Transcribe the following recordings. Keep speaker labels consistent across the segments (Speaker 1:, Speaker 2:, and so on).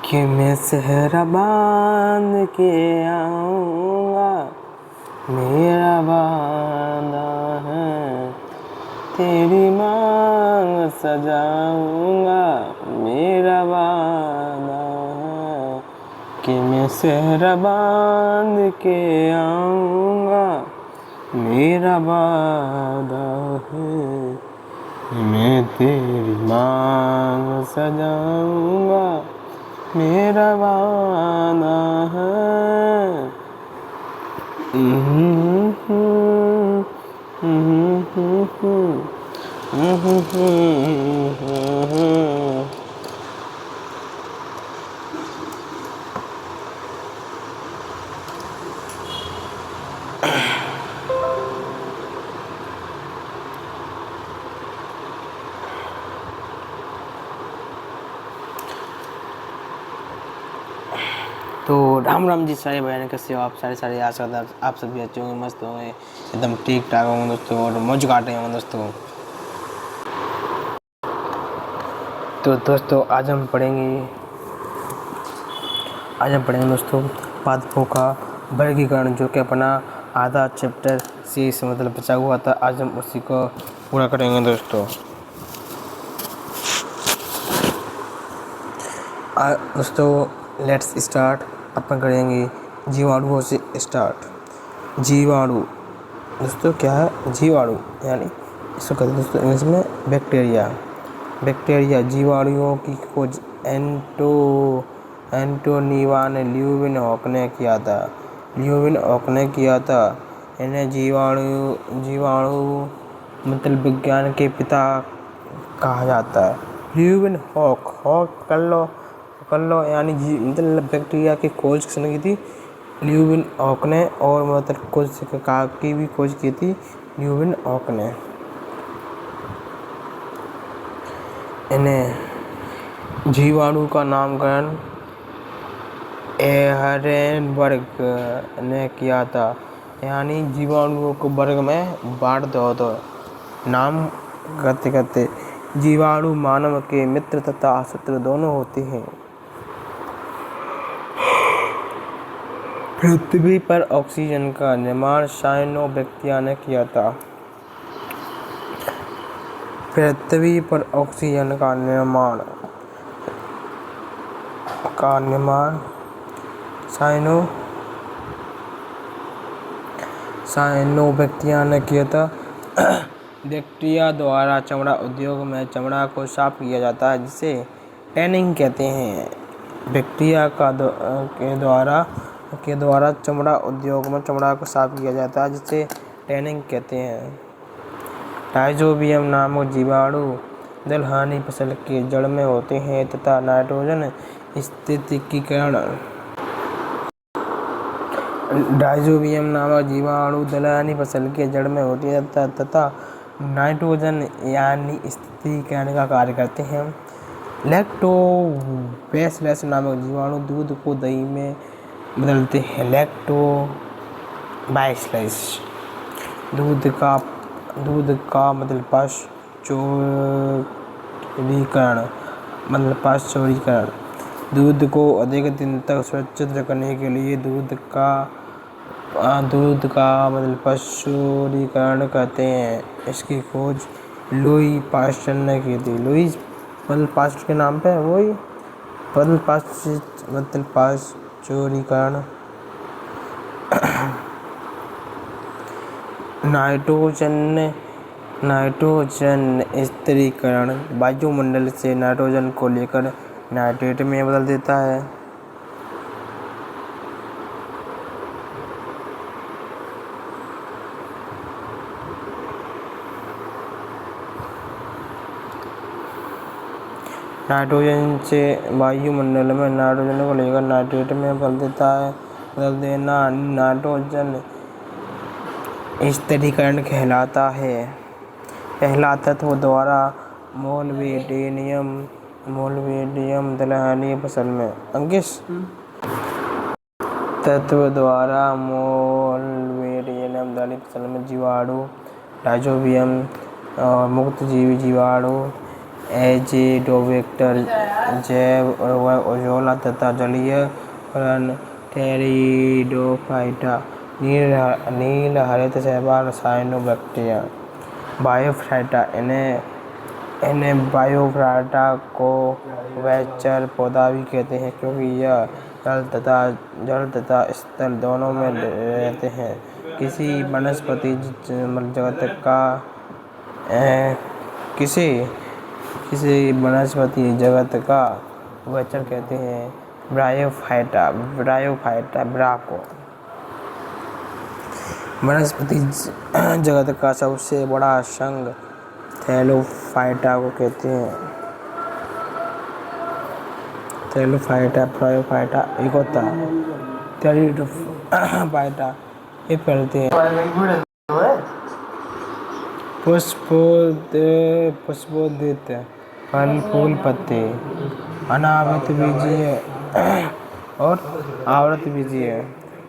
Speaker 1: कि मैं सेहरा बांध के आऊँगा, मेरा वादा है तेरी मांग सजाऊँगा, मेरा वादा है कि मैं सेहरा बांध के आऊँगा, मेरा वादा है मैं तेरी मांग सजाऊँगा, मेरा वादा है। तो राम राम जी सारे भाई, कैसे हो आप सारे आशा करता आप सभी अच्छे होंगे, मस्त होंगे, एकदम ठीक ठाक होंगे दोस्तों, और मौज काट रहे होंगे दोस्तों। तो दोस्तों आज हम पढ़ेंगे दोस्तों पादपों का वर्गीकरण, जो कि अपना आधा चैप्टर से मतलब बचा हुआ था। आज हम उसी को पूरा करेंगे दोस्तों। दोस्तों लेट्स स्टार्ट। अपन करेंगे जीवाणुओं से स्टार्ट। जीवाणु दोस्तों क्या है? जीवाणु यानी इसको कहते हैं दोस्तों इंग्लिश में बैक्टीरिया। जीवाणुओं की खोज एंटोनिवा ने ल्यूविन हॉक ने किया था। इन्हें जीवाणु मतलब विज्ञान के पिता कहा जाता है। ल्यूविन हॉक कर लो यानी मतलब बैक्टीरिया की खोज किसने की थी? ल्यूविन हॉक ने। और मतलब कोशिका की भी खोज की थी ल्यूविन हॉक ने। इन्हें जीवाणु का नामकरण एहरेनबर्ग ने किया था, यानी जीवाणुओं को वर्ग में बांट दो तो नाम करते जीवाणु मानव के मित्र तथा शत्रु दोनों होते हैं। पृथ्वी पर ऑक्सीजन का निर्माण साइनोबैक्टीरिया ने किया था। पृथ्वी पर ऑक्सीजन का निर्माण साइनोबैक्टीरिया ने किया था। बैक्टीरिया द्वारा चमड़ा उद्योग में चमड़ा को साफ किया जाता है, जिसे टैनिंग कहते हैं। बैक्टीरिया के द्वारा चमड़ा उद्योग में चमड़ा को साफ किया जाता है, जिसे टैनिंग कहते हैं। राइजोबियम नामक जीवाणु दलहनी फसल के जड़ में होते हैं तथा नाइट्रोजन स्थिरीकरण राइजोबियम नामक जीवाणु दलहनी फसल के जड़ में होती है तथा नाइट्रोजन यानी स्थिरीकरण का कार्य करते हैं। लैक्टोबैसिलस नामक जीवाणु दूध को दही में बदलते हैं। लैक्टोबैसिलस दूध का मतलब पाश्चुरीकरण दूध को अधिक दिन तक सुरक्षित रखने के लिए दूध का मतलब पाश्चुरीकरण करते हैं। इसकी खोज लुई पास्चर ने की थी। लुई पास्चर के नाम पे वही मतलब पाश्चुरीकरण। नाइट्रोजन स्थिरीकरण वायुमंडल से नाइट्रोजन को लेकर नाइट्रेट में बदल देता है। नाइट्रोजन से वायुमंडल में नाइट्रोजन को लेकर नाइट्रेट में बदल देना नाइट्रोजन स्थिरीकरण कहलाता है। पहला तत्व द्वारा मोल्वेडियम दलहनी फसल में अंगिस तत्व द्वारा मोल्वेडियम दलहनी फसल में जीवाणु राइजोबियम और मुक्त जीवी जीवाणु एजिडोबैक्टर जैव उजाला तथा जलीय फलन टेरिडोफाइटा नील हरित शैवाल साइनोबैक्टीरिया बायोफाइटा इन्हें बायोफाइटा को उभयचर पौधा भी कहते हैं क्योंकि यह जल तथा स्थल दोनों में रहते हैं। किसी वनस्पति जगत का उभयचर कहते हैं ब्रायोफाइटा को। वनस्पति जगत का सबसे बड़ा संघ थैलोफाइटा को कहते हैं। थैलोफाइटा ब्रायोफाइटा एक होता है टेरिडोफाइटा ये फैलते हैं। पुष्पोदित फल फूल पत्ते अनावृत बीजीय और आवृत बीजीय।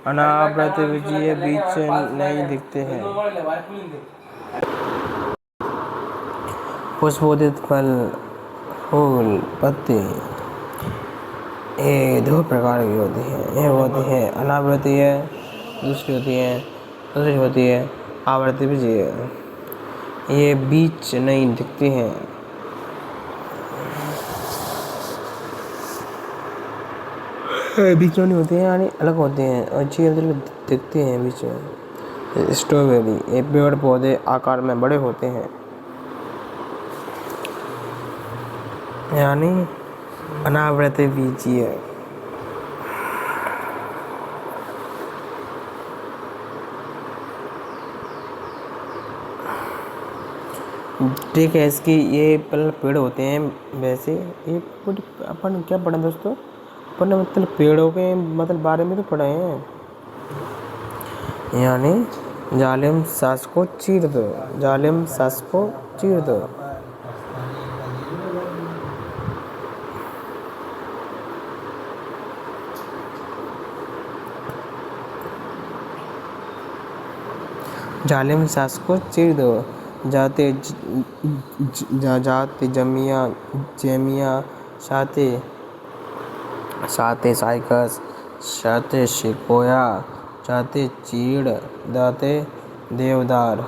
Speaker 1: अनावृत बीजीय बीज नहीं दिखते हैं। पुष्पोदित फल फूल पत्ते ये दो प्रकार की होती है। एक होती है अनावृतीय, दूसरी होती है आवृत बीजीय। ये बीज नहीं दिखते हैं। बीच में नहीं होते हैं यानी अलग होते हैं और चीज़ दिखते हैं बीच में। स्ट्रॉबेरी ये पेड़ पौधे आकार में बड़े होते हैं यानी अनावृत बीजीय। ठीक है, इसकी ये पेड़ होते हैं। वैसे ये अपन क्या पढ़े दोस्तों, अपन ने मतलब पेड़ों के मतलब बारे में तो पढ़े हैं। यानी जालिम सास को चीर दो। जालिम सास को चीर दो। जाते जेमिया साते साइकस साते सिकोया जाते चीड़ दाते देवदार।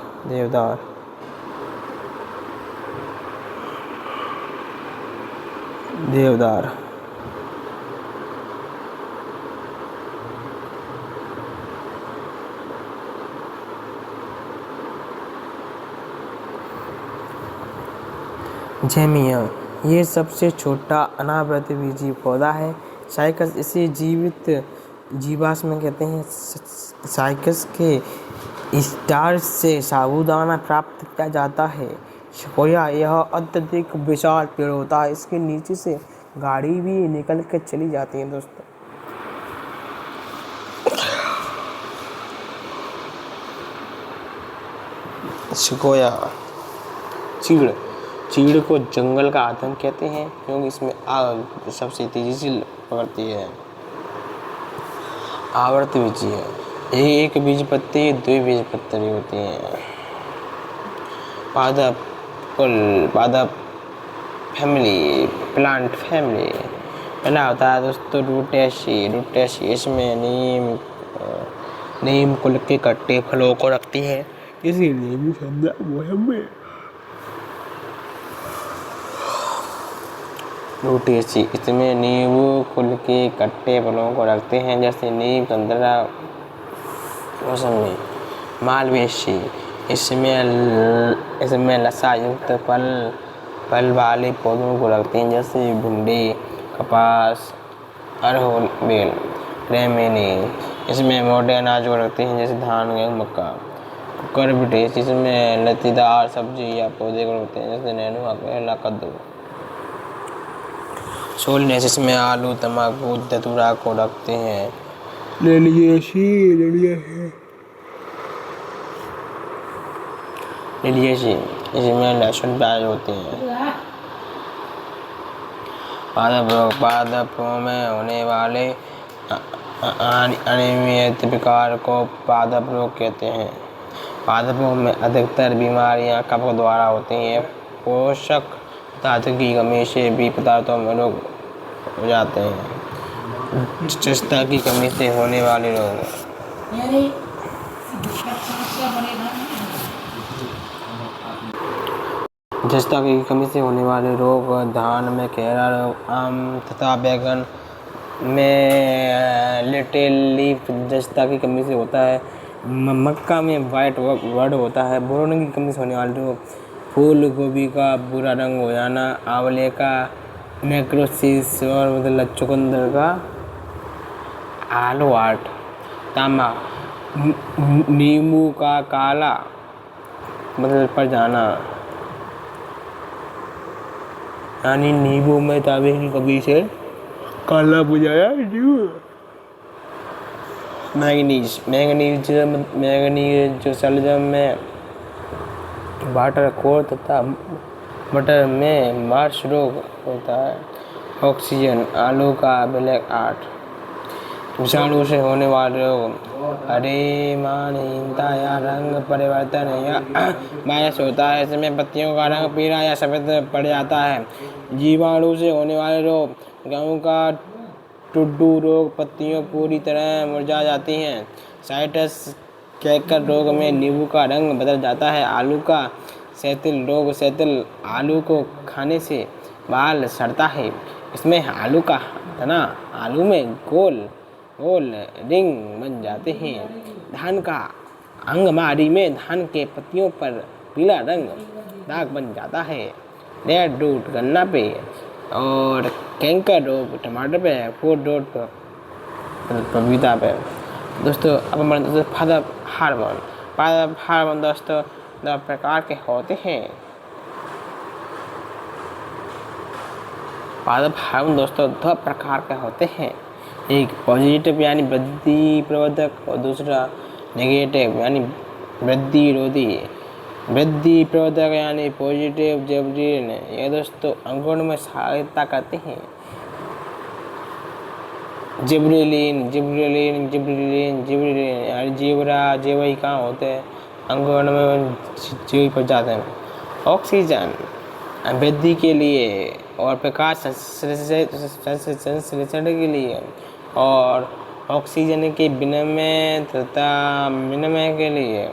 Speaker 1: जेमिया ये सबसे छोटा अनावृत बीजी पौधा है। साइकस इसे जीवाश्म कहते हैं। साइकस के स्टार्च से साबूदाना प्राप्त किया जाता है। सिकोया यह अत्यधिक विशाल पेड़ होता है। इसके नीचे से गाड़ी भी निकल के चली जाती है दोस्तों। सिकोया चीड़ को जंगल का आतंक कहते हैं क्योंकि इसमें आग सबसे तेजी से पकड़ती है। आवर्त बीजी है। एक बीज पत्ती दो बीज पत्ती होती हैं। पादप फैमिली प्लांट फैमिली पहला होता है दोस्तों रूटेसी। इसमें नीम कुल के कट्टे फलों को रखती है, इसीलिए भी रूटेसी इसमें नींबू कुल के कट्टे फलों को रखते हैं जैसे नीम, संतरा, मौसमी। मालवेसी इसमें लसा युक्त फल वाले पौधों को रखते हैं जैसे भिंडी, कपास, अरहुल, बेल। रेमिनी इसमें मोटे अनाज को रखते हैं जैसे धान, गेहूं, मक्का। कुकुरबिटेसी इसमें लतीदार सब्जी या पौधे को रखते हैं जैसे नेनुआ, करेला, कद्दू। सोलनेसिस में आलू, तंबाकू, धतूरा को रखते हैं। लिलिएसी इसमें लहसुन प्याज होते हैं। पादपों में होने वाले अनियमित विकार को पादप रोग कहते हैं। पादपों में अधिकतर बीमारियां कफ द्वारा होती हैं। पोषक धातु की कमी से भी पदार्थों में रोग हो जाते हैं। जस्ता की कमी से होने वाले रोग, जस्ता की कमी से होने वाले रोग धान में घेरा रोग, आम तथा बैंगन में लिटिल लीफ जस्ता की कमी से होता है। मक्का में वाइट वर्ड होता है। बोरोन की कमी से होने वाले रोग, फूल गोभी का बुरा रंग हो जाना, आंवले का नेक्रोसिस और मतलब चुकंदर का आलवाट, तांबा, नींबू का काला मतलब पड़ जाना, यानी नींबू में तांबे की कमी से काला बुझाया। मैंगनीज मैंगनीज जो शलजम में वाटर कोर तथा मटर में मार्श रोग होता है। ऑक्सीजन, आलू का ब्लैक आर्ट, विषाणु से होने वाले रोग, हरेमानहीनता या रंग परिवर्तन या वायरस होता है। इसमें पत्तियों का रंग पीला या सफेद पड़ जाता है। जीवाणु से होने वाले रोग, गेहूं का टुड्डू रोग, पत्तियां पूरी तरह मुरझा जाती हैं। साइटस कैकर रोग में नींबू का रंग बदल जाता है। आलू का सैतिल रोग, सैतिल आलू को खाने से बाल सड़ता है। इसमें आलू का तना आलू में गोल गोल रिंग बन जाते हैं। धान का अंगमारी में धान के पत्तियों पर पीला रंग दाग बन जाता है। रेड रूट गन्ना पे और कैंकर रोग टमाटर पे, फूड रोड पपीता पे। दोस्तों अब हमारे दोस्तों पादप हार्मोन दोस्तों दो प्रकार के होते हैं। पादप हार्मोन दोस्तों दो प्रकार के होते हैं। एक पॉजिटिव यानी वृद्धि प्रवर्धक और दूसरा नेगेटिव यानी वृद्धि रोधी। वृद्धि प्रवर्धक यानी पॉजिटिव जिबरेलिन, ये दोस्तों अंकुरण में सहायता करते हैं। जिबरेलिन जिबरेलिन जिबरेलिन जिबरेलिन यानी जीवई कहाँ होते हैं, अंकुरण में जीव पर जाते हैं। ऑक्सीजन वृद्धि के लिए और प्रकाश संश्लेषण के लिए और ऑक्सीजन के विनिमय तथा विनिमय के लिए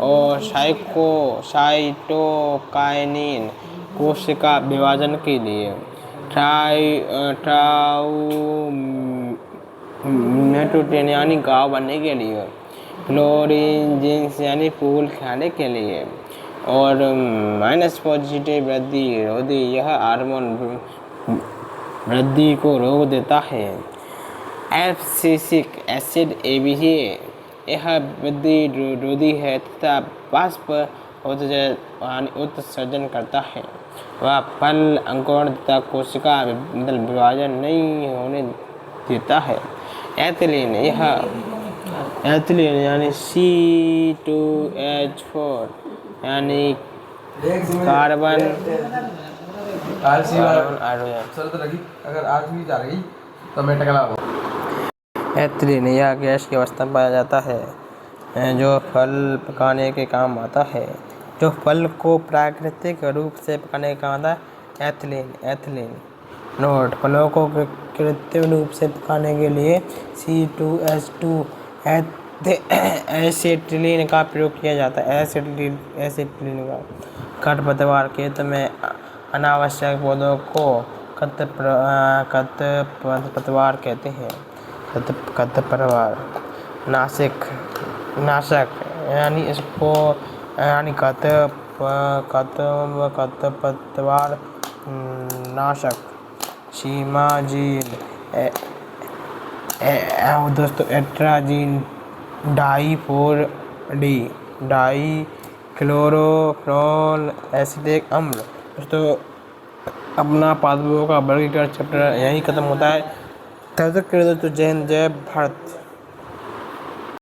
Speaker 1: और साइटोकाइनिन कोशिका विभाजन के लिए, ट्राउमेटोटेन यानी घाव बनने के लिए, फ्लोरिंजेंस यानी फूल खाने के लिए और माइनस पॉजिटिव वृद्धि रोधी, यह हार्मोन वृद्धि को रोक देता है। एब्सिसिक एसिड एबीसी, यह वृद्धि रोधी है तथा वाष्प उत्सर्जन करता है। वह फल अंकुरण तथा कोशिका मतलब विभाजन नहीं होने देता है। एथिलीन, यह एथिलीन यानी C2H4 यानी कार्बन हाइड्रोजन। एथिलीन यह गैस की अवस्था में पाया जाता है जो फल पकाने के काम आता है। जो फल को प्राकृतिक रूप से पकाने का काम आता है, एथिलीन। नोट, फलों को कृत्रिम रूप से पकाने के लिए C2H2 एसिटिलीन का प्रयोग किया जाता है। एसिटिलीन का खरपतवार खेत में अनावश्यक पौधों को खरपतवार कहते हैं। खरपतवार नाशक यानी इसको यानी खरपतवार नाशक। सीमाजीन दोस्तों एट्राजीन, डाई क्लोरोफेनॉल एसिटिक अम्ल। दोस्तों अपना पादपों का वर्गीकरण चैप्टर यही खत्म होता है। तब तक के लिए दोस्तों जय हिंद, जय भारत।